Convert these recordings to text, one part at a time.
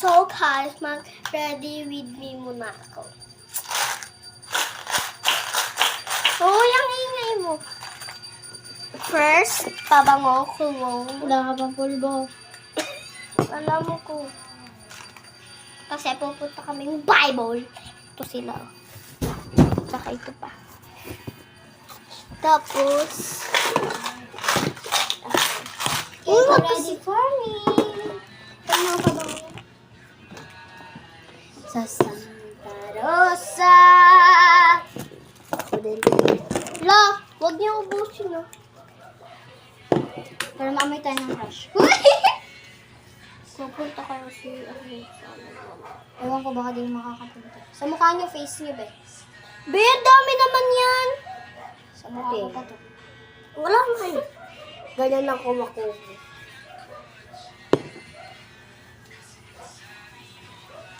So guys, mag-ready with me muna ako. Oo, yung ingay mo. First, pabango ko. Wala ka pang pulbo. Alam ko. Kasi pupunta kaming Bible. Ito sila. Tsaka ito pa. Tapos, Ready for me. ano pa ba? Sa Santa Rosa. Ako din. La, huwag niyo ubusin, no? Para maamoy tayo ng crush. Pupunta kayo si Ewan ko baka di makakapunta. Sa mukha niyo, face niyo, be. Be, dami naman yan. Sa mukha ko pa to. Wala man. Ganyan lang kumakuha.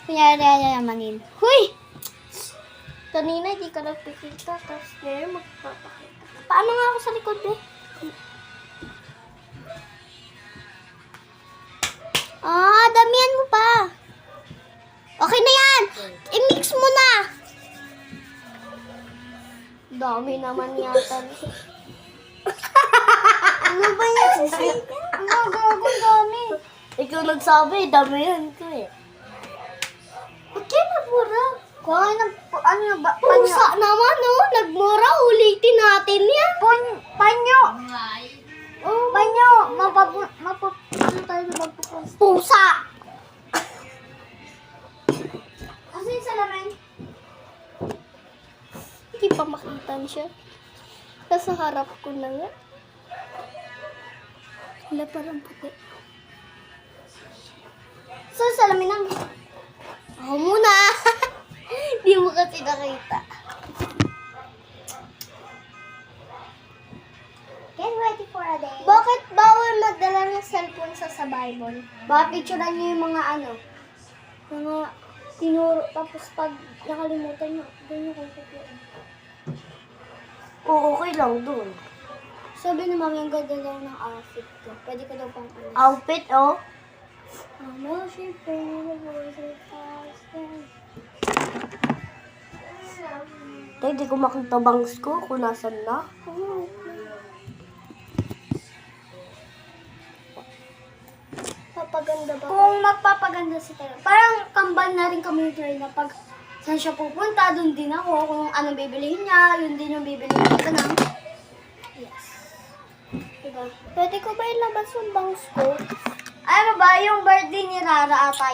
Kunyari yayamanin. Huy! Kanina hindi ka nagpikita, tapos ngayon magpapakita. Paano nga ako sa likod, eh? Damihan mo pa. Okay na yan! I-mix mo na! Dami naman yata. Ano ba yan? Ano, gago, dami. Ikaw nagsabi, dami yan ko eh. Ba't kayo nagmura? Kuha ng, ano yung ba? Pusa naman, oh. Nagmura, ulitin natin yan. Panyo! Panyo! Ano tayo na magpupunta? Pusa! Ano yung salamin? Hindi pa makita siya. Nasa harap ko na nga. Wala parang puti. So, salamin ang... Ako muna. Hindi mo kasi nakita. Get ready for a day. Bakit bawal magdala ng cellphone sa Bible? Baka picturean niyo yung mga ano. Mga tinuro, tapos pag nakalimutan nyo, doon nyo kukupiin. Oo, okay lang doon. Sabi ni mami, ang ganda daw ng outfit ko. Pwede ko daw pang ano. Outfit, oh. Ano, syempre, Tay, di ko makita bangs ko kung nasan na. Papaganda ba? Kung magpapaganda si Tayo, parang kambal na rin kami ni na pag saan siya pupunta, doon din ako. Kung anong bibilihin niya, yun din yung bibilihin ko na. Yes. Diba? Pwede ko ba ilabas yung bangs ko? Ano ba, yung birthday ni Rara ata